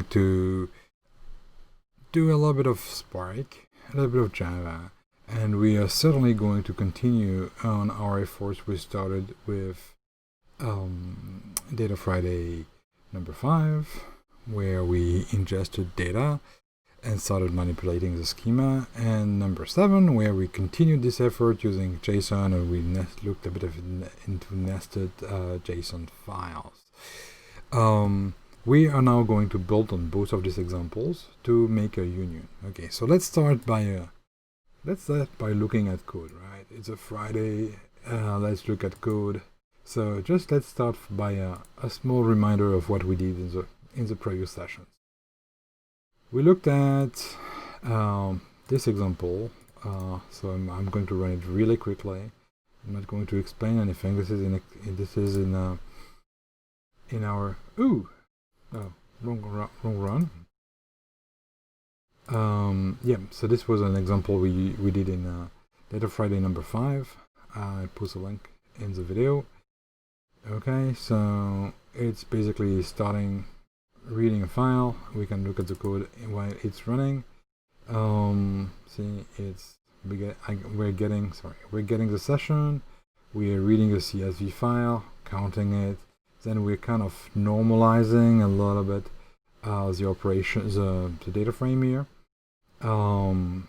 going to do a little bit of Spark, a little bit of Java, and we are certainly going to continue on our efforts we started with DataFriday number 5, where we ingested data and started manipulating the schema, and number 7, where we continued this effort using JSON, and we looked a bit into nested JSON files. We are now going to build on both of these examples to make a union. Okay, so let's start by looking at code, right? It's a Friday. Let's look at code. So just let's start by a small reminder of what we did in the previous sessions. We looked at this example. So I'm going to run it really quickly. I'm not going to explain anything. This is in our wrong run. Yeah, so this was an example we did in DataFriday number 5. I post a link in the video. Okay, so it's basically starting reading a file. We can look at the code while it's running. See, we're getting the session. We are reading the CSV file, counting it. Then we're kind of normalizing a little bit the operations, the data frame here. And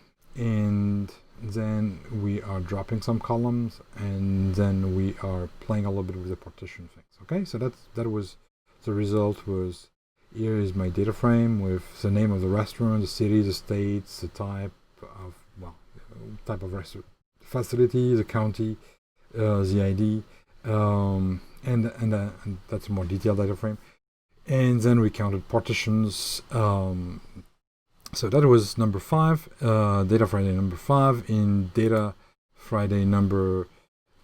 then we are dropping some columns, and then we are playing a little bit with the partition things. Okay, so that was the result. Was here is my data frame with the name of the restaurant, the city, the states, the type of restaurant, facility, the county, the ID, and that's a more detailed data frame. And then we counted partitions. So that was number 5, DataFriday number 5. In DataFriday number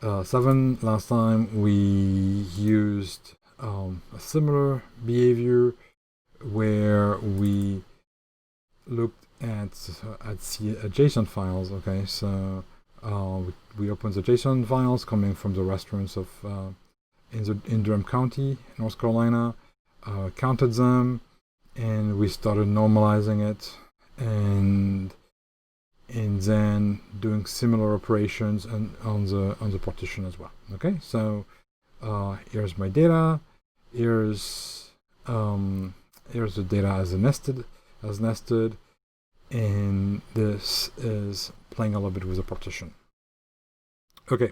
7, last time we used a similar behavior where we looked at JSON files. Okay, so we opened the JSON files coming from the restaurants of in Durham County, North Carolina, counted them, and we started normalizing it, and then doing similar operations on the partition as well. Okay, so here's my data. Here's the data as nested, and this is playing a little bit with the partition. Okay,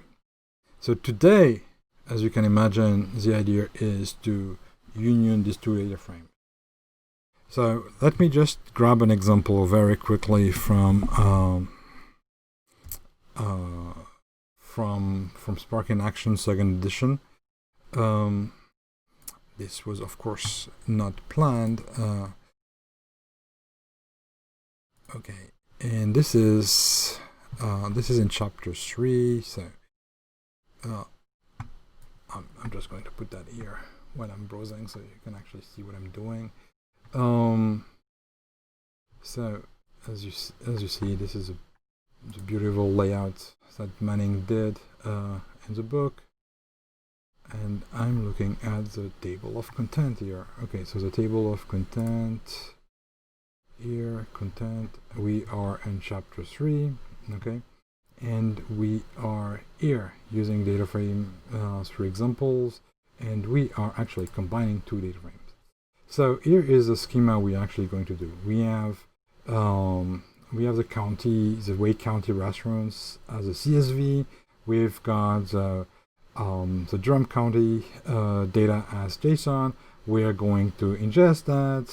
so today, as you can imagine, the idea is to union these two data frames. So let me just grab an example very quickly from Spark in Action 2nd edition. This was, of course, not planned. Okay, and this is in chapter 3. So I'm just going to put that here when I'm browsing, so you can actually see what I'm doing. So as you see, this is a beautiful layout that Manning did in the book, and I'm looking at the table of content here. Okay, so the table of content here, we are in chapter 3. Okay, and we are here using DataFrame 3 examples, and we are actually combining 2 data frames. So here is the schema we're actually going to do. We have the county, the Wake County restaurants as a CSV. We've got the Durham County data as JSON. We are going to ingest that,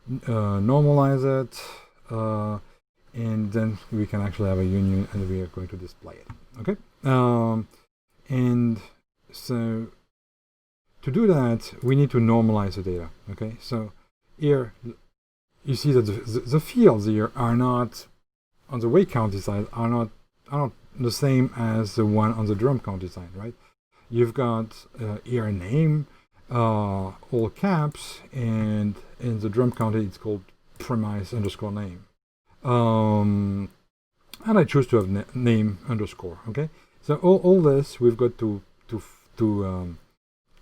normalize it, and then we can actually have a union, and we are going to display it. Okay, and so to do that, we need to normalize the data. Okay, so here you see that the fields here are not on the Wake County side are not the same as the one on the Durham County side, right? You've got here name, all caps, and in the Durham County it's called premise_name. And I choose to have name underscore. Okay, so all this we've got to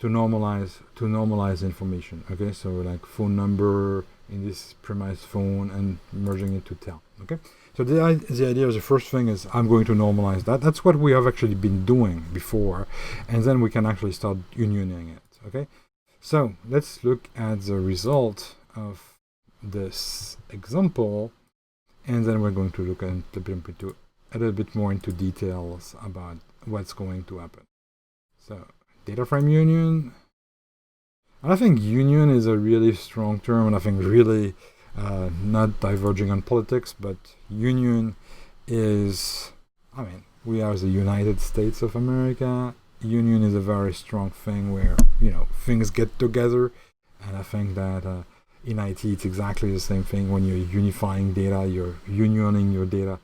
normalize information. Okay, so like phone number in this premise phone and merging it to tel. Okay, so the idea is the first thing is I'm going to normalize that. That's what we have actually been doing before, and then we can actually start unioning it. Okay, so let's look at the result of this example, and then we're going to look a little bit more into details about what's going to happen. So DataFrame Union. I think union is a really strong term, and I think really not diverging on politics, but union is, I mean, we are the United States of America. Union is a very strong thing where, you know, things get together, and I think that in IT it's exactly the same thing. When you're unifying data, you're unioning your data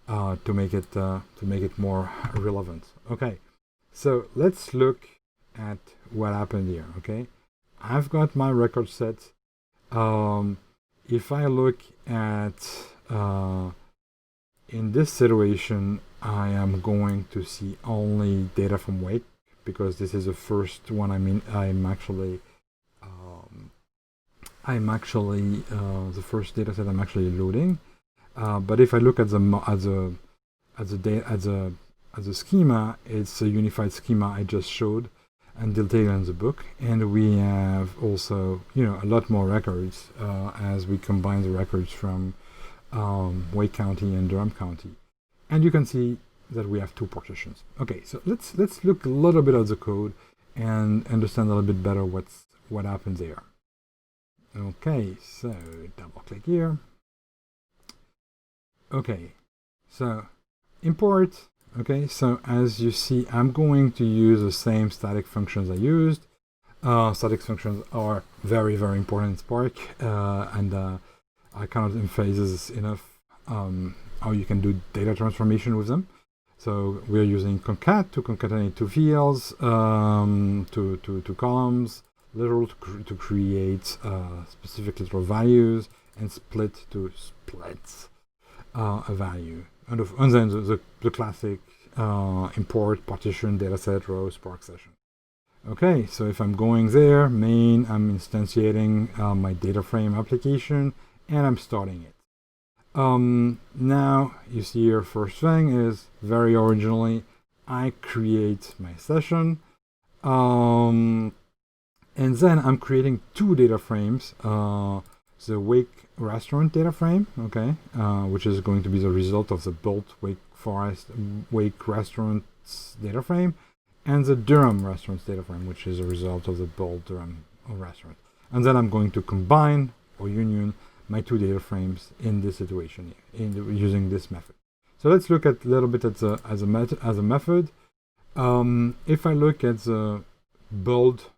to make it more relevant. Okay, so let's look at what happened here. Okay, I've got my record set. If I look at in this situation, I am going to see only data from wake, because this is the first one. I mean, I'm actually the first data set I'm actually loading. But if I look at the schema, it's a unified schema I just showed and detailed in the book, and we have also, you know, a lot more records as we combine the records from Wake County and Durham County, and you can see that we have two partitions. Okay, so let's look a little bit at the code and understand a little bit better what happens there. Okay, so double click here. Okay, so import. Okay, so as you see, I'm going to use the same static functions I used. Static functions are very, very important in Spark, and I cannot emphasize enough how you can do data transformation with them. So we're using concat to concatenate two fields, to columns, literal to create specific literal values, and split to split a value. And then the classic import, partition, dataset, row, Spark session. Okay, so if I'm going there, main, I'm instantiating my DataFrame application, and I'm starting it. Now, you see your first thing is, very originally, I create my session, and then I'm creating two data frames, the Wake Restaurant data frame, okay, which is going to be the result of the built Wake Restaurants data frame, and the Durham Restaurants data frame, which is a result of the built Durham restaurant. And then I'm going to combine or union my two data frames in this situation here, using this method. So let's look at a little bit at as a method. If I look at the build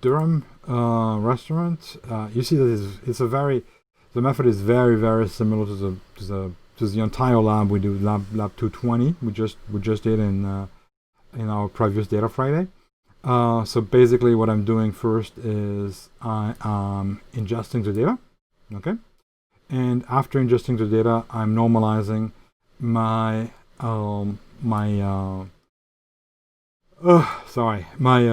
Durham restaurant, you see that the method is very, very similar to the entire lab we do, lab 220. We just did in our previous DataFriday. So basically, what I'm doing first is I am ingesting the data, okay, and after ingesting the data, I'm normalizing my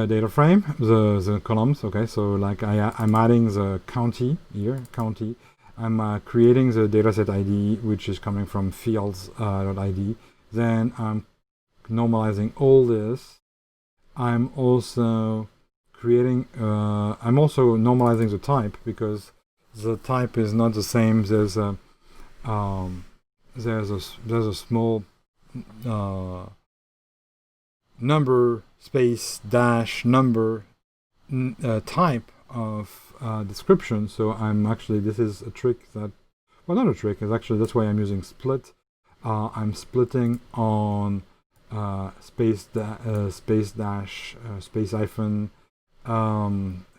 data frame, the columns. Okay, so like I'm adding the county here, county. I'm creating the dataset ID, which is coming from fields.id. Then I'm normalizing all this. I'm also creating. I'm also normalizing the type, because the type is not the same. There's a small number space dash number type of description. So I'm actually, this is a trick that, well, not a trick, it's actually, that's why I'm using split. I'm splitting on space dash space hyphen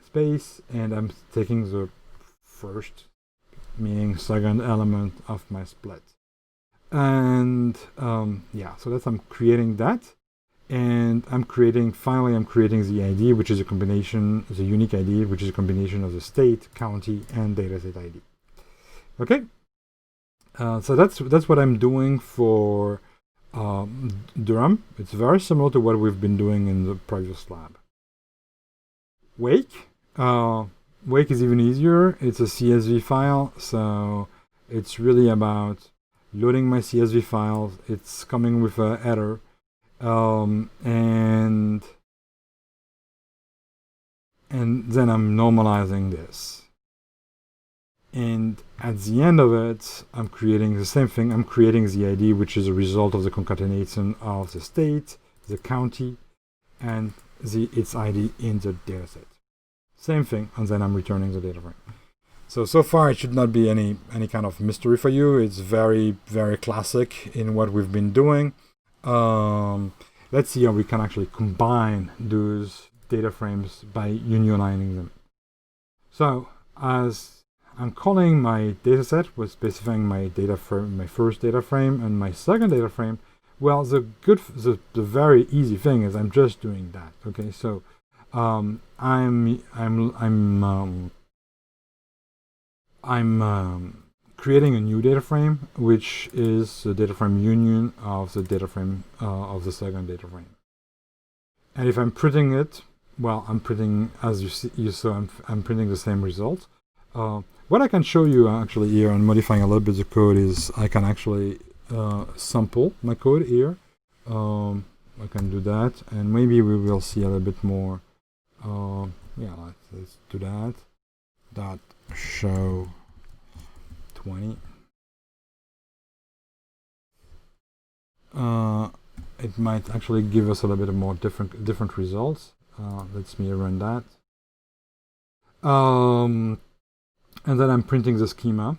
space, and I'm taking the first, meaning second element of my split. And yeah, so that's, I'm creating that. And finally I'm creating the ID, which is a combination, the unique ID, which is a combination of the state, county, and dataset ID. Okay, so that's what I'm doing for Durham. It's very similar to what we've been doing in the previous lab. Wake. Wake is even easier. It's a CSV file, so it's really about loading my CSV files. It's coming with a header, and then I'm normalizing this. And at the end of it, I'm creating the same thing. I'm creating the ID, which is a result of the concatenation of the state, the county, and its ID in the dataset. Same thing, and then I'm returning the data frame. So far it should not be any kind of mystery for you. It's very, very classic in what we've been doing. Let's see how we can actually combine those data frames by unionizing them. So as I'm calling my dataset with specifying my data frame, my first data frame and my second data frame. Well, the very easy thing is I'm just doing that. Okay, so I'm creating a new data frame, which is the DataFrame Union of the DataFrame of the second data frame. And if I'm printing it, well, I'm printing, as you saw, I'm printing the same result. What I can show you actually here and modifying a little bit the code is I can actually sample my code here. I can do that, and maybe we will see a little bit more. Yeah, let's do that. Dot show 20. It might actually give us a little bit more different results. Let's me run that. And then I'm printing the schema,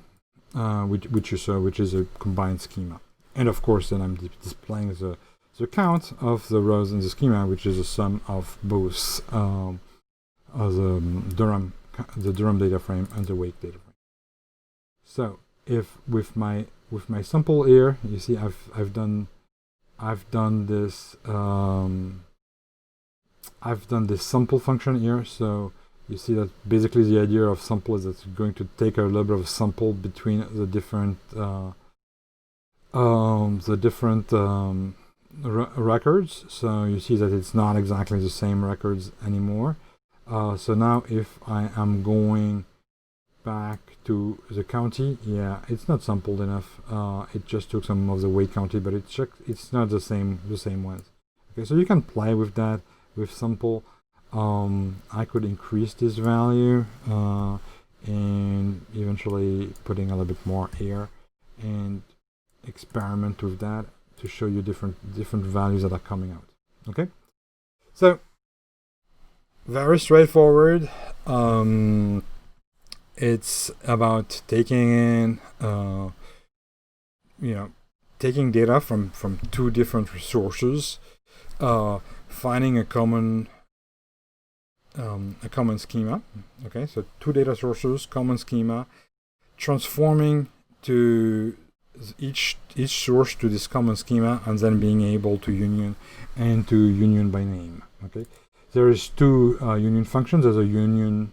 which you saw, which is a combined schema. And of course, then I'm displaying the count of the rows in the schema, which is a sum of both the Durham data frame and the Wake data frame. So if with my sample here, you see I've done this sample function here. So you see that basically the idea of sample is that it's going to take a little bit of a sample between the different records. So you see that it's not exactly the same records anymore. So now if I am going back to the county, yeah, it's not sampled enough. It just took some of the Wake county, but it's not the same ones. Okay, so you can play with that with sample. I could increase this value and eventually putting a little bit more here and experiment with that to show you different values that are coming out. Okay, so very straightforward. It's about taking in taking data from two different sources, finding a common schema. Okay, so two data sources, common schema, transforming to each source to this common schema, and then being able to union by name. Okay, there is two union functions. There's a union,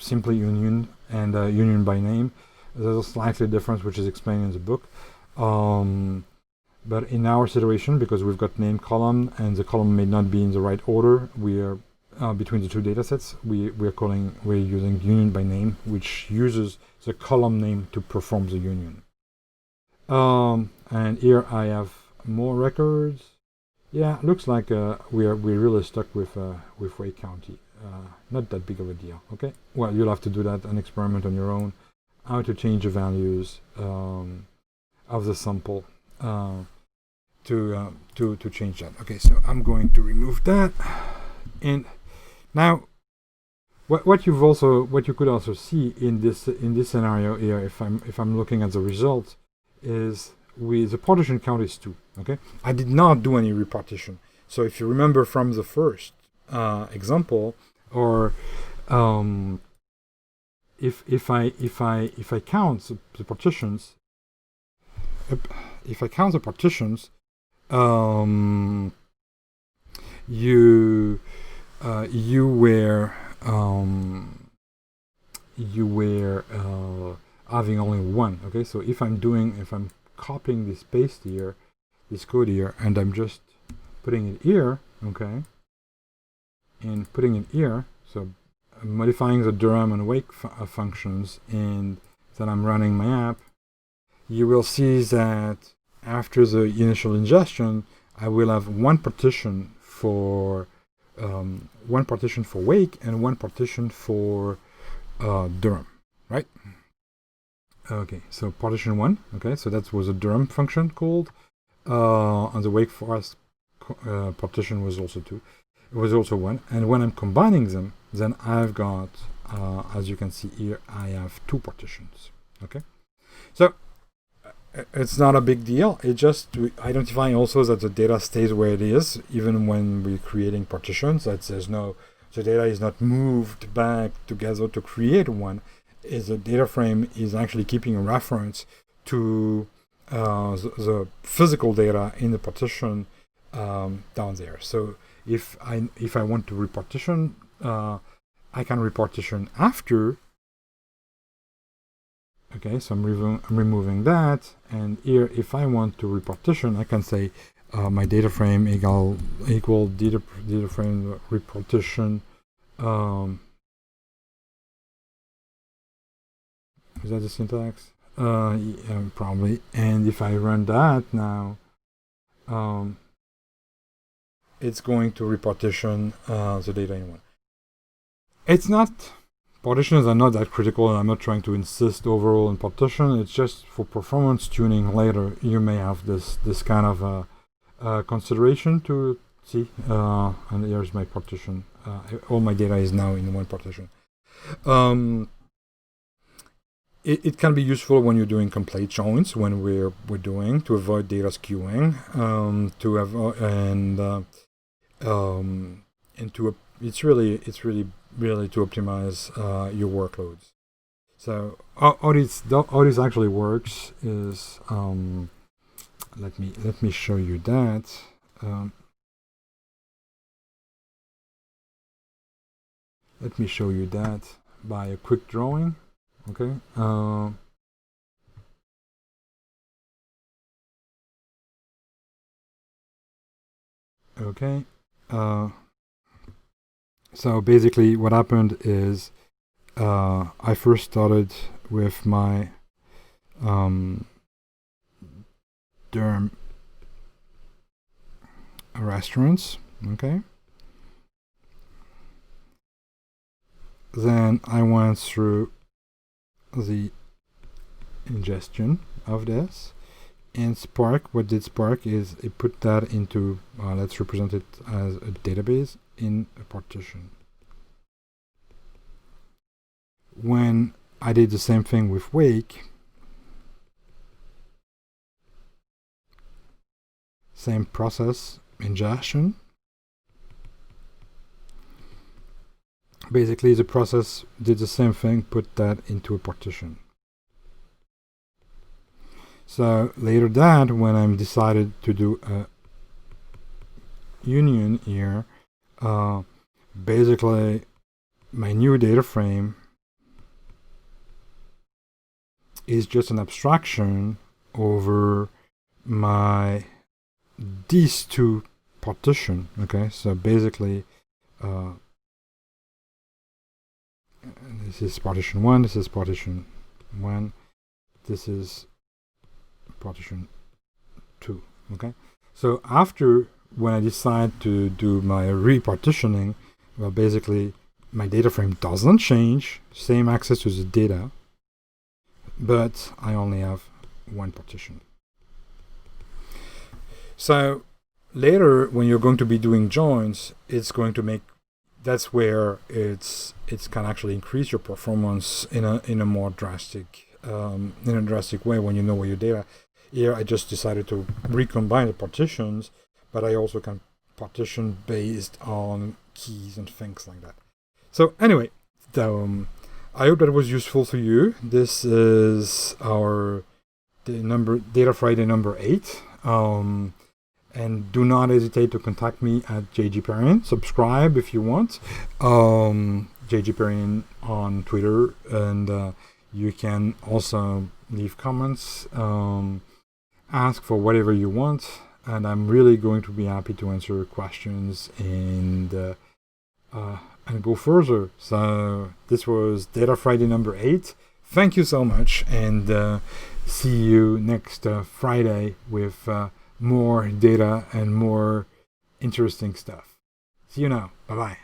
simply union, and a union by name. There's a slightly difference which is explained in the book. But in our situation, because we've got name column and the column may not be in the right order, we are between the two data sets, we're using union by name, which uses the column name to perform the union. And here I have more records. Yeah, looks like we're really stuck with Wake County. Not that big of a deal. Okay, well, you'll have to do that, an experiment on your own, how to change the values of the sample to change that. Okay, so I'm going to remove that. And now, what you could also see in this scenario here, if I'm looking at the results, is the partition count is 2. Okay, I did not do any repartition. So if you remember from the first example, or if I count the partitions, you were having only one. Okay, so if I'm copying this code here, and I'm just putting it here, okay, and putting it here, so modifying the Durham and wake functions, and then I'm running my app, you will see that after the initial ingestion, I will have one partition for wake and one partition for Durham, right? Okay, so partition 1. Okay, so that was a Durham function called, and the wake forest partition was also 2. It was also 1, and when I'm combining them, then I've got, as you can see here, I have 2 partitions. Okay, so it's not a big deal. It just identifying also that the data stays where it is, even when we're creating partitions. That there's no, the data is not moved back together to create one. Is the data frame is actually keeping a reference to the physical data in the partition down there. So if I want to repartition, I can repartition after. Okay, so I'm removing that, and here if I want to repartition, I can say my data frame equal data frame repartition. Is that the syntax? Yeah, probably. And if I run that now, it's going to repartition the data in one. It's not, partitions are not that critical, and I'm not trying to insist overall on partition. It's just for performance tuning later, you may have this kind of consideration to see. And here's my partition. All my data is now in one partition. It can be useful when you're doing complete joins, when we're doing, to avoid data skewing, it's really to optimize your workloads. So how this actually works is, let me show you that. Let me show you that by a quick drawing. Okay. Okay. So basically what happened is I first started with my Durham restaurants. Okay. Then I went through the ingestion of this, and Spark, what did Spark is it put that into, let's represent it as a database in a partition. When I did the same thing with wake, same process, ingestion. Basically, the process did the same thing, put that into a partition. So later that, when I'm decided to do a union here, basically my new data frame is just an abstraction over these two partition. Okay, so basically this is partition 1, this is partition 1, this is partition 2. Okay, so after, when I decide to do my repartitioning, well, basically my data frame doesn't change, same access to the data, but I only have one partition. So later, when you're going to be doing joins, it's going to make, that's where it's can actually increase your performance in a more drastic way when you know where your data. Here I just decided to recombine the partitions, but I also can partition based on keys and things like that. So anyway, I hope that was useful to you. This is our DataFriday number 8. And do not hesitate to contact me at JG Perrin. Subscribe if you want. JG Perrin on Twitter, and you can also leave comments, ask for whatever you want, and I'm really going to be happy to answer questions and and go further. So this was DataFriday number 8. Thank you so much, and see you next Friday with more data and more interesting stuff. See you now. Bye-bye.